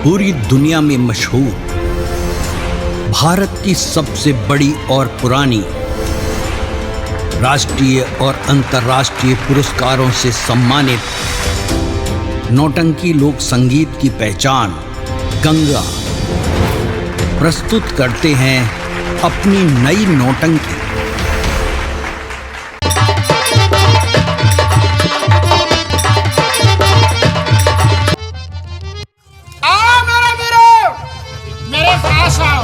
पूरी दुनिया में मशहूर, भारत की सबसे बड़ी और पुरानी, राष्ट्रीय और अंतर्राष्ट्रीय पुरस्कारों से सम्मानित नौटंकी लोक संगीत की पहचान गंगा प्रस्तुत करते हैं अपनी नई नौटंकी। आओ मेरे वीरों, मेरे पास आओ।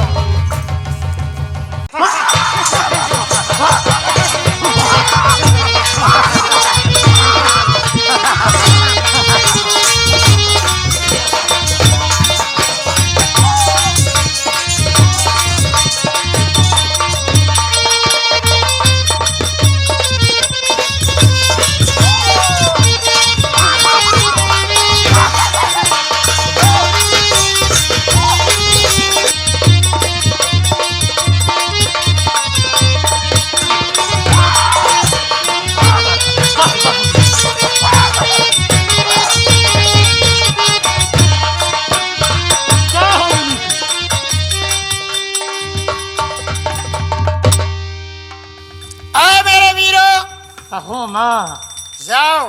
जाओ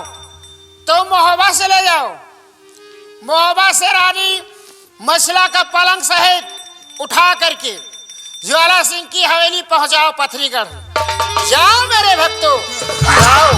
तो मोहब्बत से ले जाओ, मोहब्बत से रानी मसला का पलंग सहित उठा करके ज्वाला सिंह की हवेली पहुंचाओ पथरीगढ़। जाओ मेरे भक्तों, जाओ।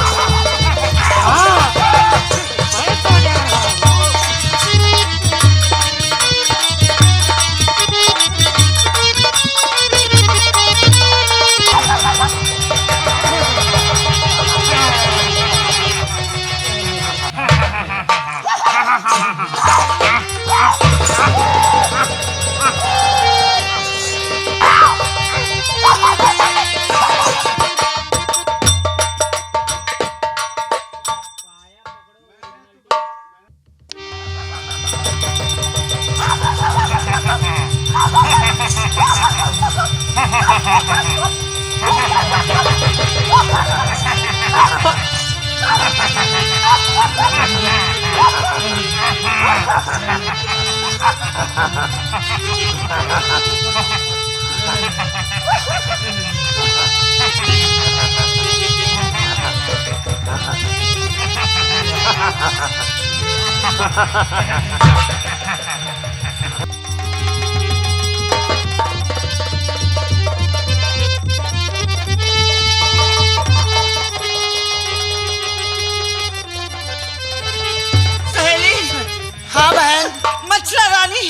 हाँ बहन, मछला रानी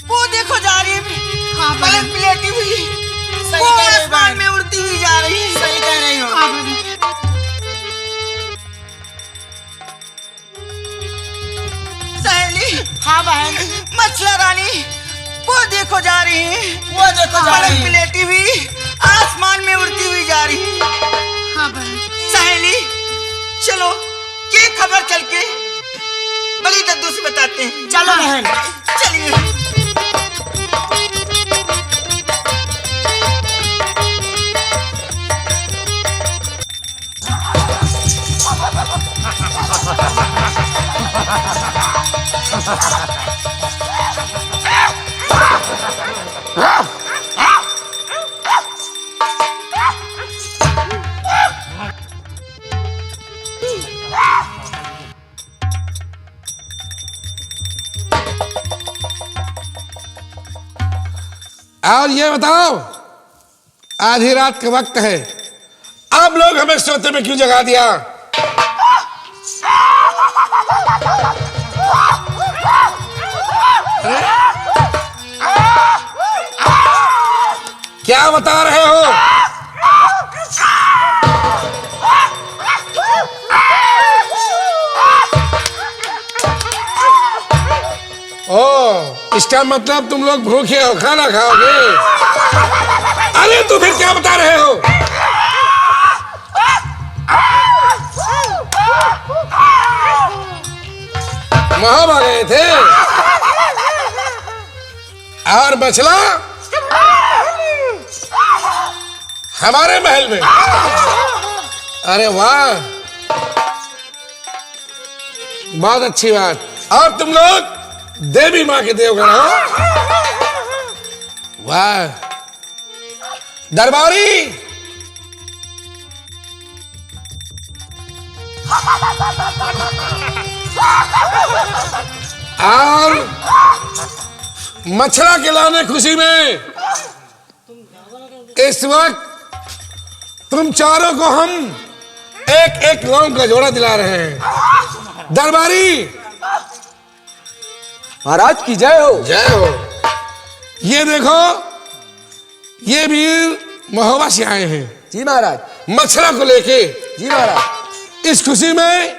वो देखो जा रही है। हाँ पलंग प्लेटी हुई, वो आसमान में उड़ती हुई जा रही है। सही कह रही हो। सहेली। हाँ बहन, मछला रानी वो देखो जा रही है। वो देखो पलंग प्लेटी हुई आसमान में उड़ती हुई जा रही है। हाँ बहन। सहेली चलो ये खबर चल के बड़ी दद्दू से बताते हैं। चलो बहन, चलिए। और ये बताओ, आधी रात का वक्त है, आप लोग हमें सोते में क्यों जगा दिया? क्या बता रहे हो? ओ, इसका मतलब तुम लोग भूखे हो, खाना खाओगे? अरे तो फिर क्या बता रहे हो? वहां आ गए थे और बचला हमारे महल में। अरे वाह, बहुत अच्छी बात। और तुम लोग देवी माँ के देवगण हो। वाह दरबारी, और मछला के लाने खुशी में इस वक्त तुम चारों को हम एक एक लौंग का जोड़ा दिला रहे हैं। दरबारी महाराज की जय हो। जय हो। ये देखो, ये वीर महोबा से आए हैं जी महाराज। मछला को लेके। जी महाराज। इस खुशी में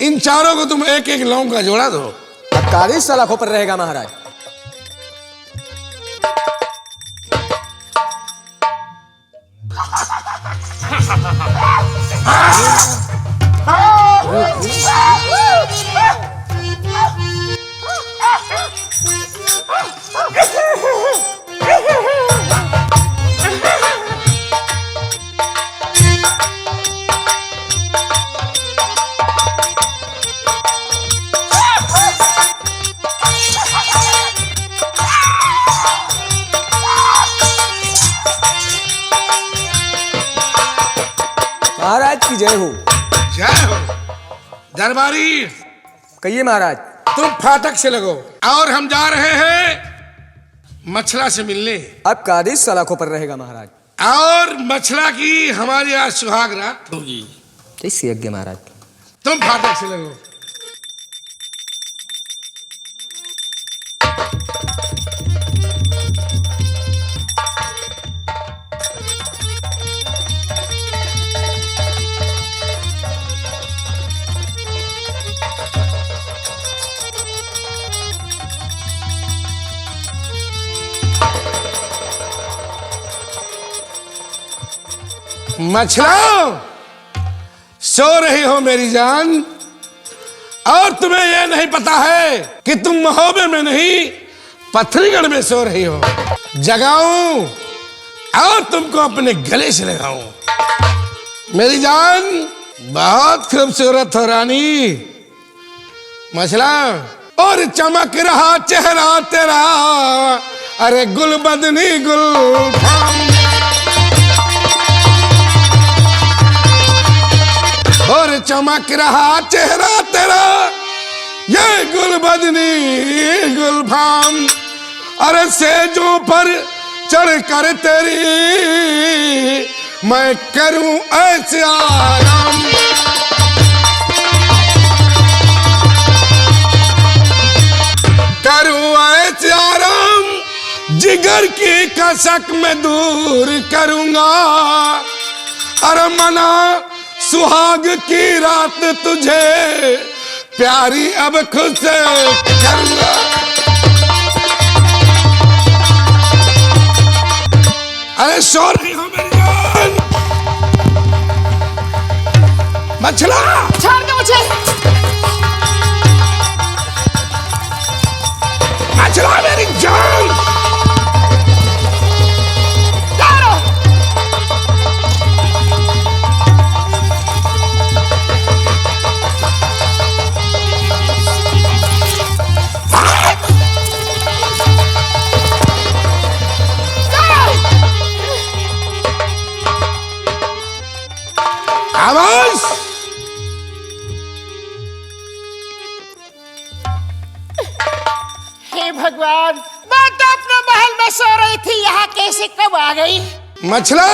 इन चारों को तुम एक एक लौंग का जोड़ा दो। अब 41 सलाखों पर रहेगा महाराज। महाराज की जय हो। जय हो। दरबारी कहिए महाराज। तुम फाटक से लगो और हम जा रहे हैं मछला से मिलने। अब 41 सलाखों पर रहेगा महाराज। और मछला की हमारी आज सुहाग रात होगी। कैसी यज्ञ महाराज। तुम फाटक से लगो। मछला सो रही हो मेरी जान, और तुम्हें यह नहीं पता है कि तुम महोबे में नहीं पथरीगढ़ में सो रही हो। जगाऊं और तुमको अपने गले से लगाऊं। मेरी जान बहुत खूबसूरत हो रानी। मछला और चमक रहा चेहरा तेरा, अरे गुल बदनी गुल फाम। और चमक रहा चेहरा तेरा, ये गुल बदनी गुलफाम। अरे सेजों पर चढ़ कर तेरी मैं करूं ऐसे आराम। करूं ऐसे आराम, जिगर की कसक में दूर करूंगा। अरे मना सुहाग की रात तुझे प्यारी अब खुद से करूंगा। अरे सो रही हो मेरी जान। मछला छोड़ दो मुझे। मछला मेरी जान। आवाज। हे भगवान, मैं तो अपने महल में सो रही थी, यहाँ कैसे कब आ गई? मछला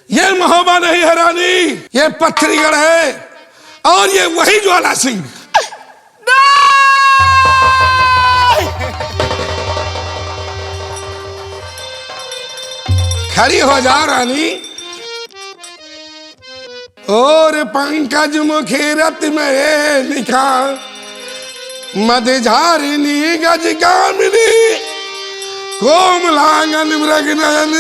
ये महोबा नहीं है रानी, ये पथरीगढ़ है और ये वही ज्वाला सिंह। खड़ी हो जा रानी। और पंकज मुखीरत में लिखा, मधुझारिणी गज गामिनी कोमलांगन मृग नयन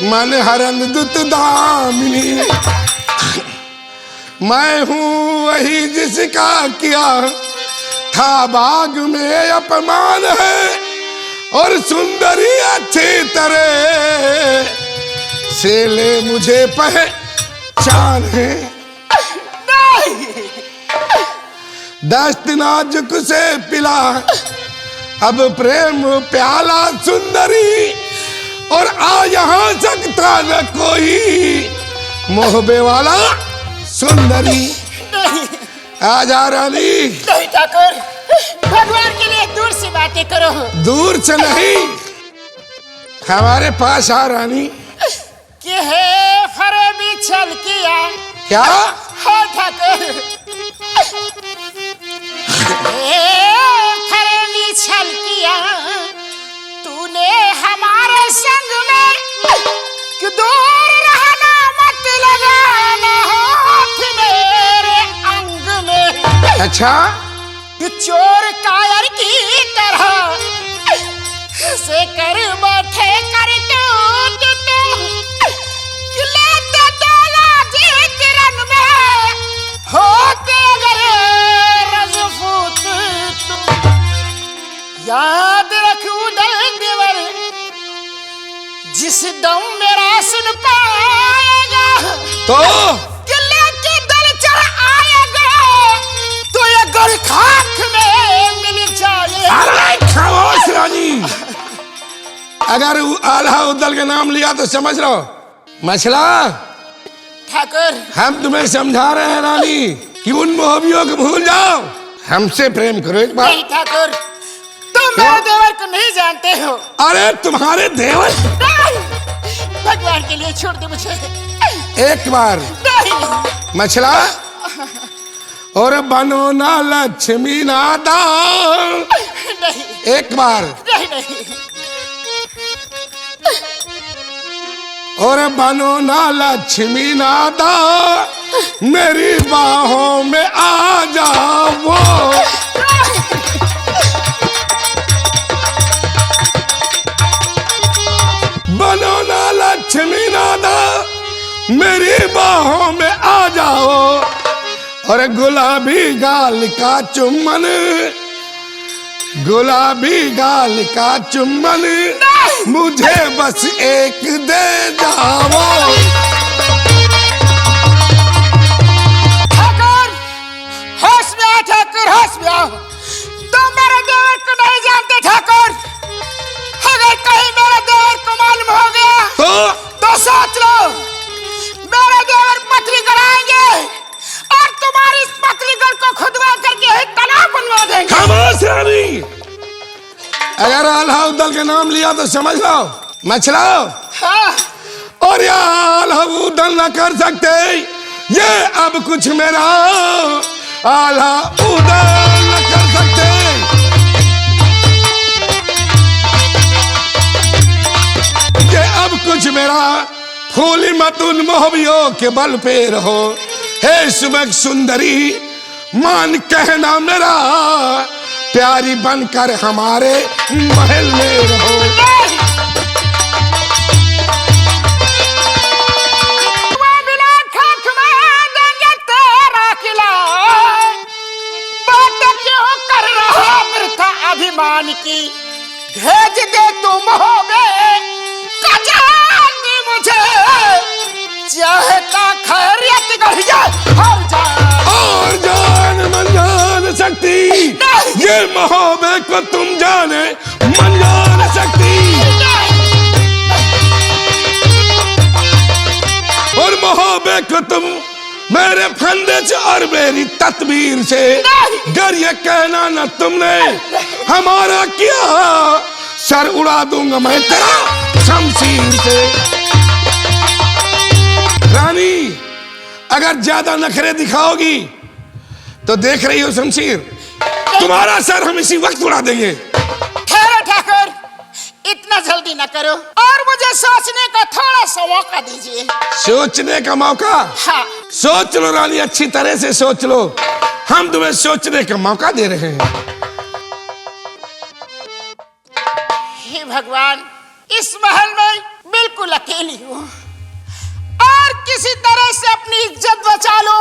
मन हरन दुत दामिनी। मैं हूँ वही जिसका किया था बाग में अपमान है, और सुंदरी अच्छी तरह से ले मुझे पहचान है। दस्त नाजुक से पिला अब प्रेम प्याला सुंदरी, और आ यहाँ सकता न कोई मोहबे वाला सुंदरी। नहीं आजा रानी। नहीं ठाकुर, भगवान के लिए दूर से बातें करो। दूर से नहीं, हमारे पास आ रानी। कि है फरेबी छल किया। क्या? हाँ ठाकुर, फरेबी छल किया तूने हमारे संग में, कि दूर रहना मत लगाना हाथ मेरे अंग में। अच्छा, कि चोर कायर की तरह से कर बैठे कर कि लेते डोला जीत रंग में होते अगर रजफूत तुम। याद रखूं दल देवर जिस दम मेरा सुन पाएगा, तो कि लेके दल चढ़ आएगा तो ये घर खाक में मिल जाए। अरे खामोश रानी, अगर आल्हा उद्दल का नाम लिया तो समझ लो मसला। ठाकुर, हम तुम्हें समझा रहे हैं रानी कि उन मोहबियों को भूल जाओ, हमसे प्रेम करो एक बार। नहीं ठाकुर, तुम मेरे देवर को नहीं जानते हो। अरे तुम्हारे देवर? नहीं, भगवान के लिए छोड़ दो मुझे। एक बार नहीं मछला, और बनो ना लक्ष्मी नादा। नहीं एक बार, नहीं नहीं और बनो ना लक्ष्मी नादा, मेरी बाहों में आ जाओ। बनो ना लक्ष्मी नादा, मेरी बाहों में आ जाओ, और गुलाबी गाल का चुम्बन, गुलाबी गाल का चुम्बन मुझे बस एक दे जाओ। ठाकुर, होश में आओ ठाकुर, होश में आओ। तुम मेरे देवर को नहीं जानते ठाकुर। अगर कहीं मेरे देवर को मालूम हो गया तो सोच लो, मेरे देवर पथरी गड़ाएंगे और तुम्हारी इस पथरी गढ़ को खुदवा करके ही तालाब बनवा देंगे। खामोश रानी, अगर आल्हा उद्दल का नाम लिया तो समझ लो मछला। हाँ, और या आल्हा उद्दल न कर सकते ये अब कुछ मेरा, आल्हा उद्दल न कर सकते। ये अब कुछ मेरा, फूली मत उन मोहबियों के बल पे रहो। हे सुबह सुंदरी, मान कहना मेरा, प्यारी बनकर हमारे महल में रहो। बिना खाक में देंगे तेरा किला, बात क्यों कर रहा वृथा अभिमान की। भेज दे तुम हो गए कजानी मुझे, चाहता खैरियत गढ़िया हर जान। और जान मन जान सकती, ये मोहब्बत को तुम जाने मन जान सकती। और मोहब्बत को तुम मेरे फंदे से और मेरी तदबीर से, गर ये कहना न तुमने हमारा किया, सर उड़ा दूंगा मैं तेरा शमशीर से। रानी, अगर ज्यादा नखरे दिखाओगी तो देख रही हो शमशीर, तुम्हारा सर हम इसी वक्त उड़ा देंगे। ठहरो ठाकुर, इतना जल्दी न करो और मुझे सोचने का थोड़ा सा मौका दीजिए। सोचने का मौका? हाँ। सोच लो रानी, अच्छी तरह से सोच लो, हम तुम्हें सोचने का मौका दे रहे हैं। हे भगवान, इस महल में बिल्कुल अकेली हूँ और किसी तरह से अपनी इज्जत बचा लो,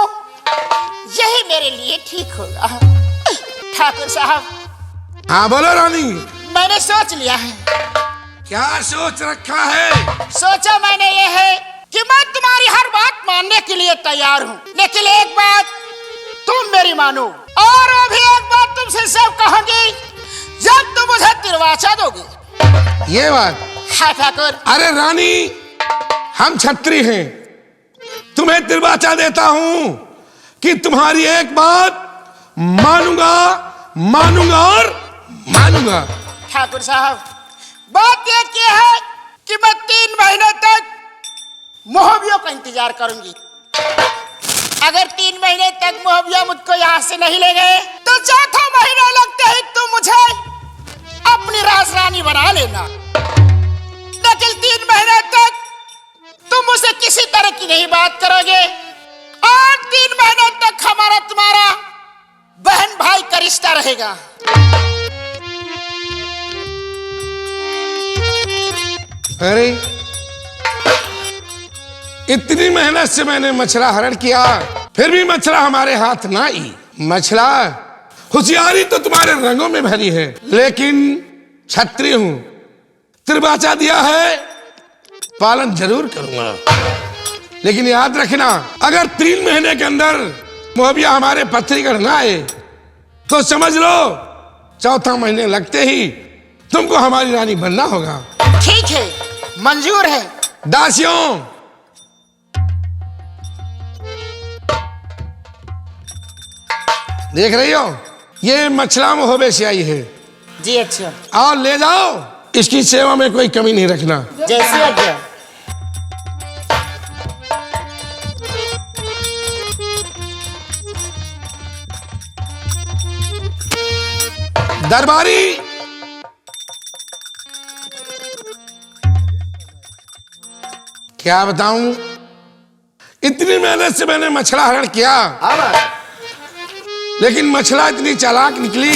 यही मेरे लिए ठीक होगा। ठाकुर साहब। हाँ बोलो रानी। मैंने सोच लिया है। क्या सोच रखा है? सोचा मैंने ये है कि मैं तुम्हारी हर बात मानने के लिए तैयार हूँ, लेकिन एक बात, तुम मेरी मानो। और अभी एक बात तुमसे सब कहूंगी, जब तुम मुझे तिरवाचा दोगे। ये बात? हाँ ठाकुर। अरे रानी, हम छत्री हैं, तुम्हें तिरवाचा देता हूं कि तुम्हारी एक बात मानूंगा, मानूंगा और मानूंगा। ठाकुर साहब, बात यह की है कि मैं 3 महीने तक मोहबियों का इंतजार करूंगी। अगर 3 महीने तक मोहबिया मुझको यहाँ से नहीं ले गए तो 4था महीना लगते ही तुम मुझे अपनी राजरानी बना लेना। लेकिन 3 महीने तक तुम मुझसे किसी तरह की नहीं बात करोगे और 3 महीने तक हमारा तुम्हारा बहन भाई का रिश्ता रहेगा। अरे इतनी मेहनत से मैंने मछला हरण किया, फिर भी मछला हमारे हाथ ना आई। मछला, होशियारी तो तुम्हारे रंगों में भरी है, लेकिन छत्री हूं, तिरवाचा दिया है, पालन जरूर करूंगा। लेकिन याद रखना, अगर 3 महीने के अंदर मोहबिया हमारे पथरीगढ़ ना आए तो समझ लो 4था महीने लगते ही तुमको हमारी रानी बनना होगा। ठीक है, मंजूर है। दासियों, देख रही हो, ये मछला मोहबे से आई है। जी अच्छा। और ले जाओ, इसकी सेवा में कोई कमी नहीं रखना। जैसी आज्ञा। दरबारी, क्या बताऊं, इतनी मेहनत से मैंने मछला हरण किया, लेकिन मछला इतनी चालाक निकली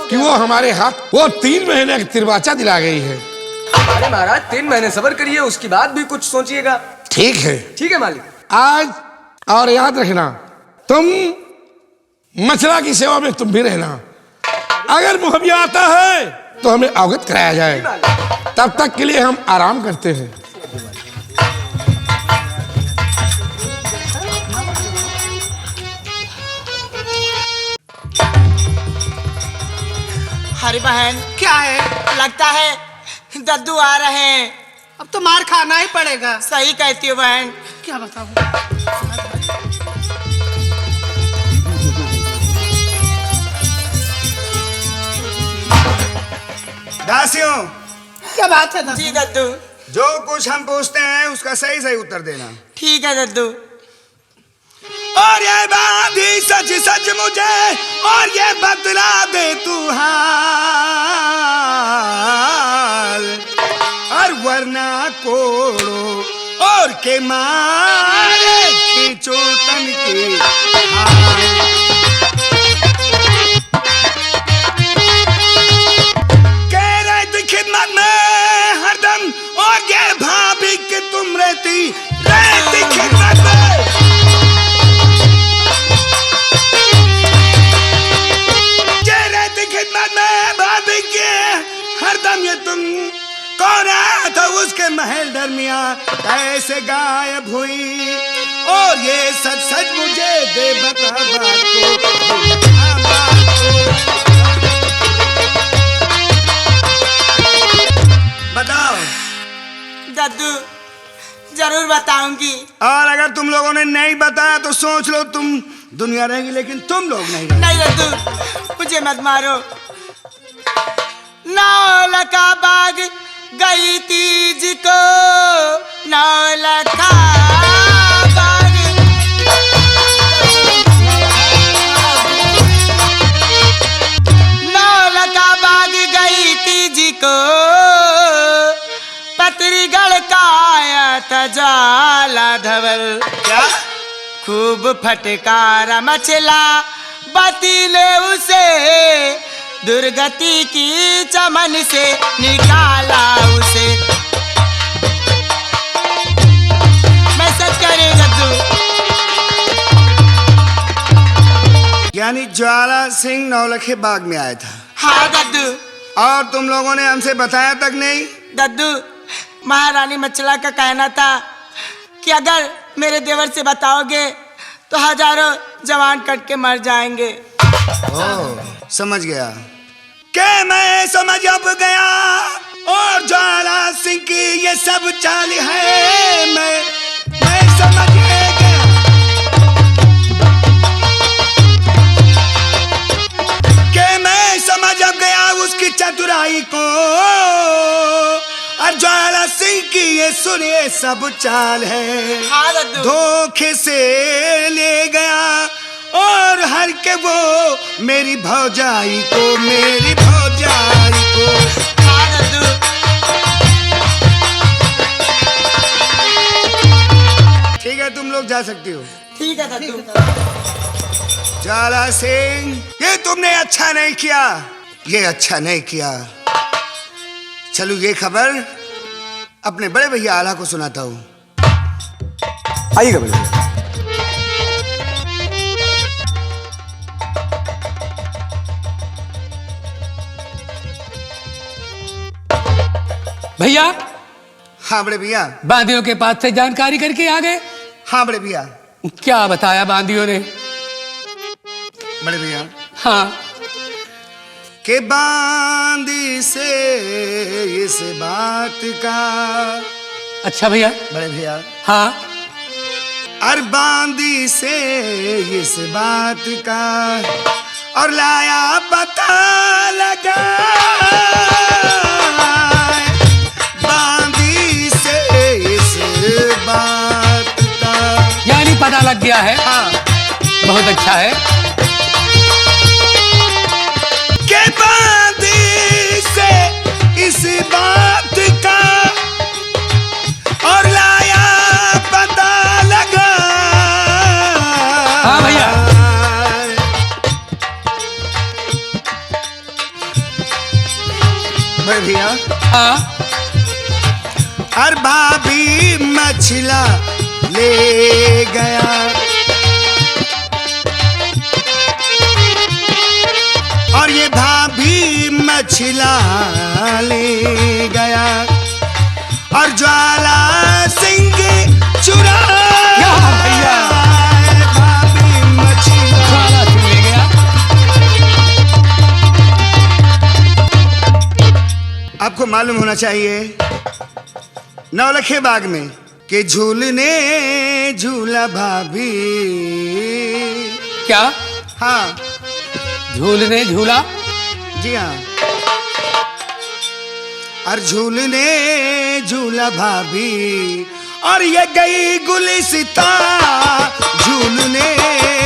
कि वो हमारे हाथ, वो 3 महीने का तिरवाचा दिला गई है। अरे महाराज, 3 महीने सब्र करिए, उसके बाद भी कुछ सोचिएगा। ठीक है, ठीक है मालिक। आज और याद रखना, तुम मछला की सेवा में तुम भी रहना। अगर मोहबिया आता है तो हमें अवगत कराया जाए, तब तक के लिए हम आराम करते हैं। हरी बहन, क्या है? लगता है दद्दू आ रहे हैं। अब तो मार खाना ही पड़ेगा। सही कहती हो बहन। क्या बताऊं? दासियों, क्या बात है दादी? जी दद्दू। जो कुछ हम पूछते हैं उसका सही सही उत्तर देना। ठीक है दद्दू। और ये बात ही सच सच मुझे और ये बतला दे तू हाल, और वरना कोड़ो और के मारे खींचो तन के हाल। कह रहे थे खिदमत में हरदम, और ये भाभी कि तुम रहती खिदमत में। खिदमत में भाभी के हरदम, ये तुम कौन आया था उसके महल दरमिया, कैसे गायब हुई, और ये सच सच मुझे दे बता बताओ। दद्दू, जरूर बताऊंगी। और अगर तुम लोगों ने नहीं बताया तो सोच लो तुम दुनिया रहेगी, लेकिन तुम लोग नहीं रहेंगे। नहीं दद्दू, मुझे मत मारो। नौलखा बाग गई तीज को, नौलखा बाग, नौलखा बाग गई तीज को, पत्रीगढ़ का आया था ज्वाला धवल। क्या? खूब फटकारा मछला, बतीले उसे दुर्गति की चमन से निकाला उसे। मैं सच कह रही हूं दद्दू। यानी ज्वाला सिंह नौलखे बाग में आया था। हाँ दद्दू। और तुम लोगों ने हमसे बताया तक नहीं? दद्दू, महारानी मछला का कहना था कि अगर मेरे देवर से बताओगे तो हजारों जवान कट के मर जाएंगे। समझ गया के मैं समझ अब गया और ज्वाला सिंह की ये सब चाल है। मैं समझ गया के मैं समझ अब गया उसकी चतुराई को और ज्वाला सिंह की ये सुनिए सब चाल है। हाँ दद्दू। धोखे से ले गया और हर के वो मेरी भौजाई को हाँ दद्दू। ठीक है तुम लोग जा सकती हो। ठीक है दद्दू। ज्वाला सिंह ये तुमने अच्छा नहीं किया, ये अच्छा नहीं किया। चलो ये खबर अपने बड़े भैया आला को सुनाता हूँ। आइएगा बड़े भैया। भैया हाँ बड़े भैया। बांदियों के पास से जानकारी करके आ गए। हाँ बड़े भैया। क्या बताया बांदियों ने? बड़े भैया हाँ के बांदी से इस बात का। अच्छा भैया। बड़े भैया हाँ और बांदी से इस बात का और लाया पता लगा बांदी से इस बात का। यानी पता लग गया है। हाँ बहुत अच्छा है। के बांदी से इस बात का और लाया पता लगा। हाँ भैया। बड़े भैया हाँ और भाभी मछला ले गया और ये भाभी मछला ले गया और ज्वाला सिंह चुरा भैया। भाभी मछला। ज्वाला सिंह ले गया। आपको मालूम होना चाहिए नौलखे बाग में कि झूलने झूला भाभी। क्या? हाँ झूलने झूला? जी हाँ और झूलने झूला भाभी और ये गई गुलिस्ता झूलने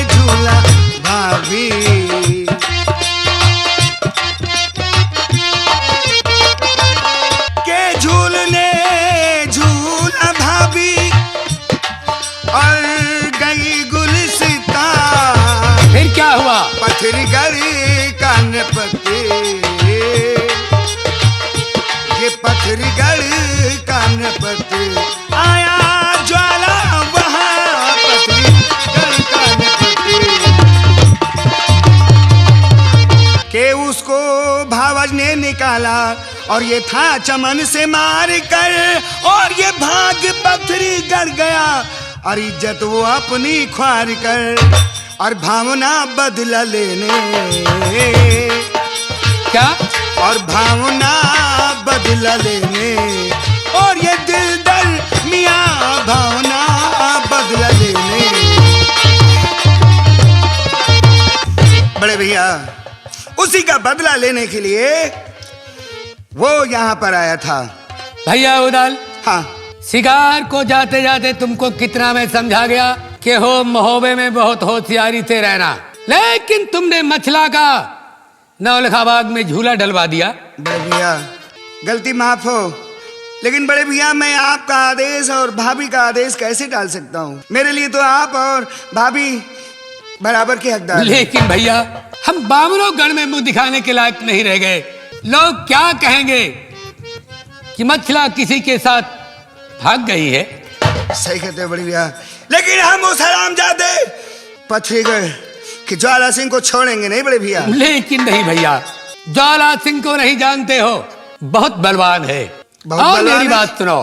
झूला भाभी। के झूलने झूला भाभी और गई गुलिस्ता। फिर क्या हुआ? पथरी गली कान पते ये पथरी गली कान पते आया ज्वाला वहाँ पथरी गली कान पते के उसको भावज ने निकाला और ये था चमन से मार कर और ये भाग पथरी गड़ गया और इज्जत वो अपनी ख्वार कर और भावना बदला लेने। क्या? और भावना बदला लेने और ये दिल दर मियाँ भावना बदला लेने। बड़े भैया उसी का बदला लेने के लिए वो यहाँ पर आया था। भैया उदाल, हाँ शिकार को जाते जाते तुमको कितना मैं समझा गया कि हो महोबे में बहुत होशियारी से रहना, लेकिन तुमने मछला का नौलखाबाग में झूला डलवा दिया। बड़े भैया गलती माफ हो, लेकिन बड़े भैया मैं आपका आदेश और भाभी का आदेश कैसे टाल सकता हूँ? मेरे लिए तो आप और भाभी बराबर के हकदार हैं। लेकिन भैया हम बामनों गढ़ में मुंह दिखाने के लायक नहीं रह गए। लोग क्या कहेंगे कि मछला किसी के साथ भाग गई है। सही कहते हो बड़े भैया, लेकिन हम उस हरामजादे पथरीगढ़ कि ज्वाला सिंह को छोड़ेंगे नहीं बड़े भैया। लेकिन नहीं भैया, ज्वाला सिंह को नहीं जानते हो, बहुत बलवान है। बहुत और बलवान मेरी है? बात सुनो,